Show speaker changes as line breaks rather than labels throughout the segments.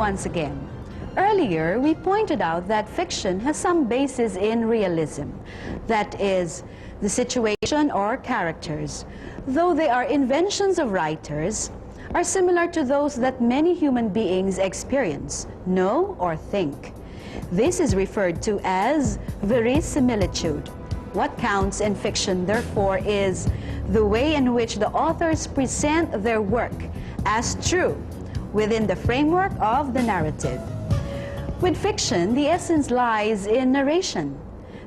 once again. Earlier, we pointed out that fiction has some basis in realism. That is, the situation or characters, though they are inventions of writers, are similar to those that many human beings experience, know, or think. This is referred to as verisimilitude. What counts in fiction, therefore, is the way in which the authors present their work as true within the framework of the narrative. With fiction, the essence lies in narration,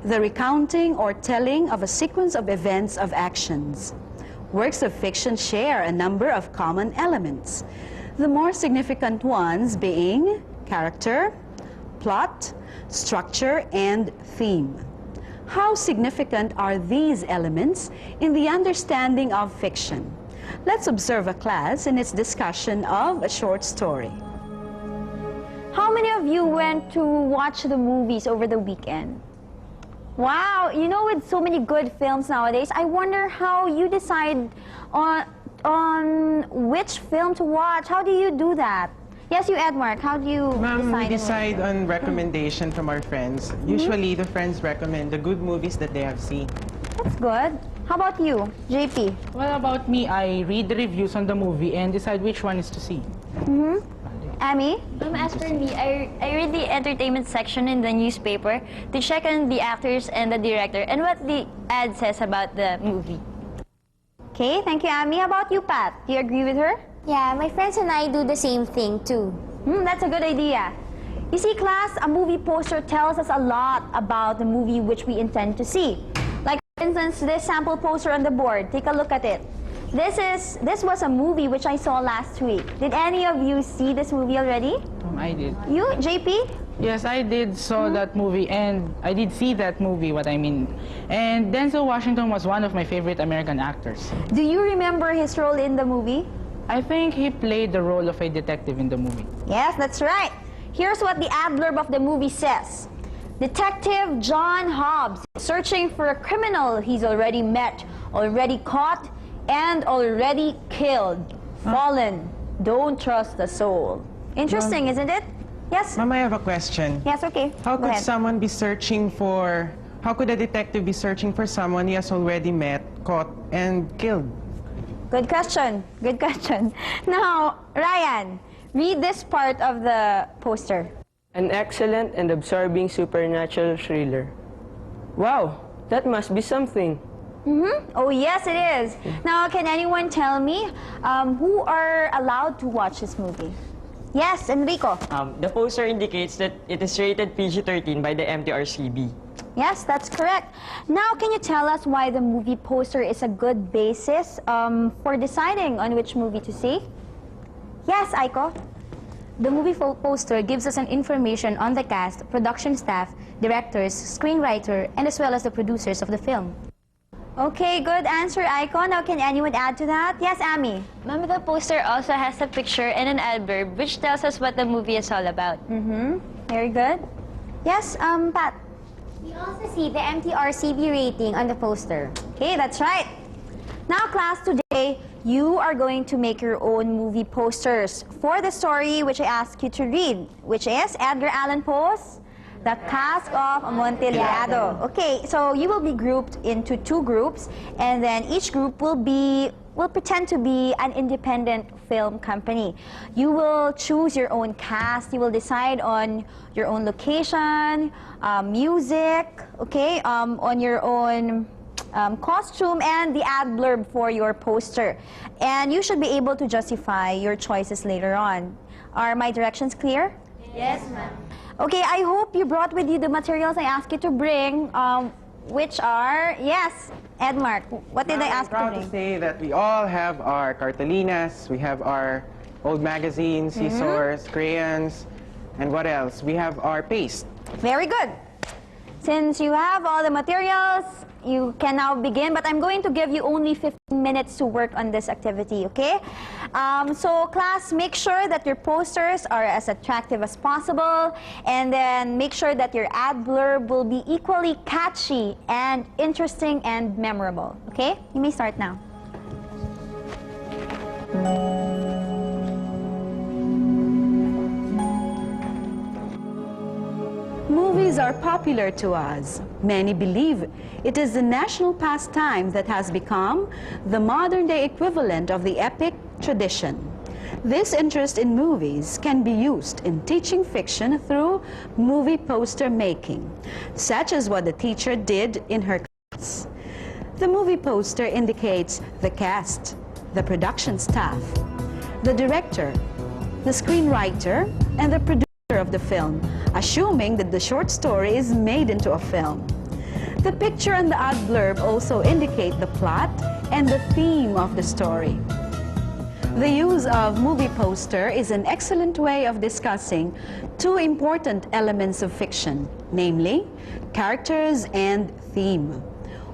the recounting or telling of a sequence of events of actions. Works of fiction share a number of common elements, the more significant ones being character, plot, structure, and theme. How significant are these elements in the understanding of fiction? Let's observe a class in its discussion of a short story.
How many of you went to watch the movies over the weekend? Wow, you know, with so many good films nowadays, I wonder how you decide on which film to watch. How do you do that? Yes, you, Edmark, how do you
Ma'am, we
decide?
decide on recommendation from our friends. Usually, the friends recommend the good movies that they have seen.
That's good. How about you, JP?
Well, about me, I read the reviews on the movie and decide which one is to see.
Amy?
As for me, I read the entertainment section in the newspaper to check on the actors and the director and what the ad says about the movie.
Okay, thank you, Amy. How about you, Pat? Do you agree with her?
Yeah, my friends and I do the same thing too.
That's a good idea. You see, class, a movie poster tells us a lot about the movie which we intend to see. Like, for instance, this sample poster on the board. Take a look at it. This was a movie which I saw last week. Did any of you see this movie already?
I did.
You, JP?
Yes, I did saw that movie, and I did see that movie, what I mean. And Denzel Washington was one of my favorite American actors.
Do you remember his role in the movie?
I think he played the role of a detective in the movie.
Yes, that's right. Here's what the ad blurb of the movie says. Detective John Hobbs searching for a criminal he's already met, already caught, and already killed. Fallen. Don't trust a soul. Interesting, isn't it? Yes?
Ma'am, I have a question.
Yes, okay.
How
Go
could
ahead.
someone be searching for... How could a detective be searching for someone he has already met, caught, and killed?
Good question. Good question. Now, Ryan, read this part of the poster.
An excellent and absorbing supernatural thriller. Wow, that must be something.
Oh, yes, it is. Now, can anyone tell me who are allowed to watch this movie? Yes, Enrico.
The poster indicates that it is rated PG-13 by the MTRCB.
Yes, that's correct. Now, can you tell us why the movie poster is a good basis for deciding on which movie to see? Yes, Aiko.
The movie poster gives us an information on the cast, production staff, directors, screenwriter, and as well as the producers of the film.
Okay, good answer, Aiko. Now, can anyone add to that? Yes, Amy.
Ma'am, the poster also has a picture and an adverb which tells us what the movie is all about.
Very good. Yes, Pat.
We also see the MTRCB rating on the poster.
Okay, that's right. Now, class, today, you are going to make your own movie posters for the story which I ask you to read, which is Edgar Allan Poe's The Cask of Amontillado. Okay, so you will be grouped into two groups, and then each group will pretend to be an independent film company. You will choose your own cast. You will decide on your own location, music, okay, on your own costume, and the ad blurb for your poster. And you should be able to justify your choices later on. Are my directions clear?
Yes, ma'am.
Okay, I hope you brought with you the materials I asked you to bring, which are, yes, Edmark, what did I ask you to
I'm proud
bring?
to say that we all have our cartulinas, we have our old magazines, scissors, crayons, and what else? We have our paste.
Very good. Since you have all the materials, you can now begin, but I'm going to give you only 15 minutes to work on this activity, okay? So class, make sure that your posters are as attractive as possible, and then make sure that your ad blurb will be equally catchy and interesting and memorable, okay? You may start now.
Movies are popular to us. Many believe it is the national pastime that has become the modern-day equivalent of the epic tradition. This interest in movies can be used in teaching fiction through movie poster making, such as what the teacher did in her class. The movie poster indicates the cast, the production staff, the director, the screenwriter, and the producer of the film, assuming that the short story is made into a film. The picture and the ad blurb also indicate the plot and the theme of the story. The use of movie poster is an excellent way of discussing two important elements of fiction, namely characters and theme.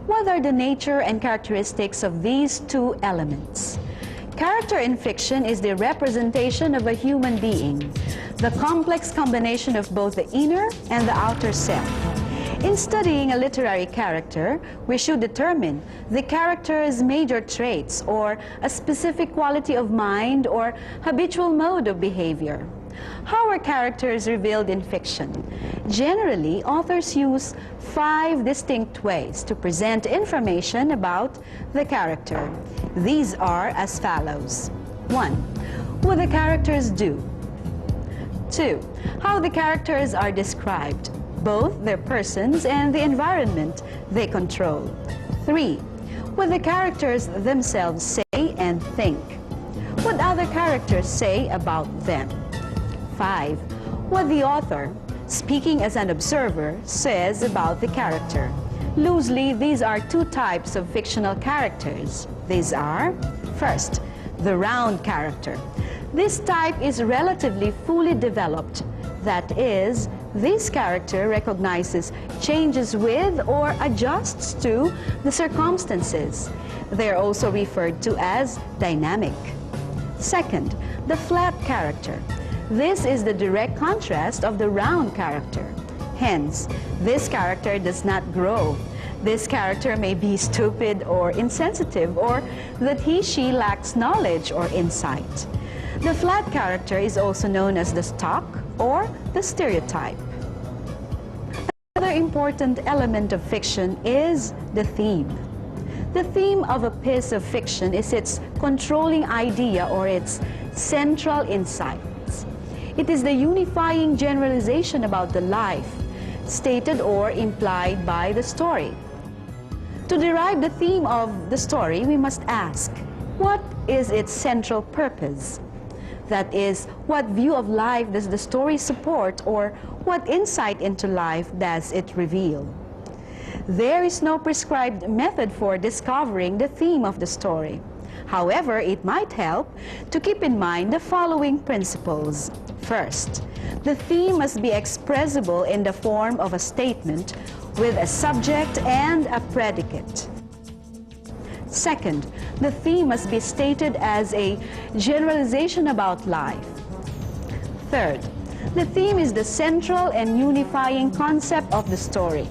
What are the nature and characteristics of these two elements? Character in fiction is the representation of a human being, the complex combination of both the inner and the outer self. In studying a literary character, we should determine the character's major traits or a specific quality of mind or habitual mode of behavior. How are characters revealed in fiction? Generally, authors use 5 distinct ways to present information about the character. These are as follows. 1. What the characters do. 2. How the characters are described, both their persons and the environment they control. 3. What the characters themselves say and think. What other characters say about them. 5. What the author, speaking as an observer, says about the character. Loosely, these are 2 types of fictional characters. These are, first, the round character. This type is relatively fully developed. That is, this character recognizes changes with or adjusts to the circumstances. They are also referred to as dynamic. Second, the flat character. This is the direct contrast of the round character. Hence, this character does not grow. This character may be stupid or insensitive, or that he/she lacks knowledge or insight. The flat character is also known as the stock or the stereotype. Another important element of fiction is the theme. The theme of a piece of fiction is its controlling idea or its central insight. It is the unifying generalization about the life, stated or implied by the story. To derive the theme of the story, we must ask, what is its central purpose? That is, what view of life does the story support, or what insight into life does it reveal? There is no prescribed method for discovering the theme of the story. However, it might help to keep in mind the following principles. First, the theme must be expressible in the form of a statement with a subject and a predicate. Second, the theme must be stated as a generalization about life. Third, the theme is the central and unifying concept of the story.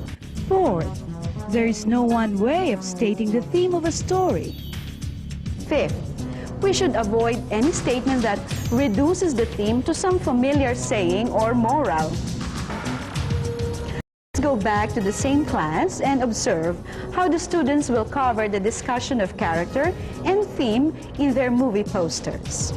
Fourth, there is no one way of stating the theme of a story. Fifth, we should avoid any statement that reduces the theme to some familiar saying or moral. Let's go back to the same class and observe how the students will cover the discussion of character and theme in their movie posters.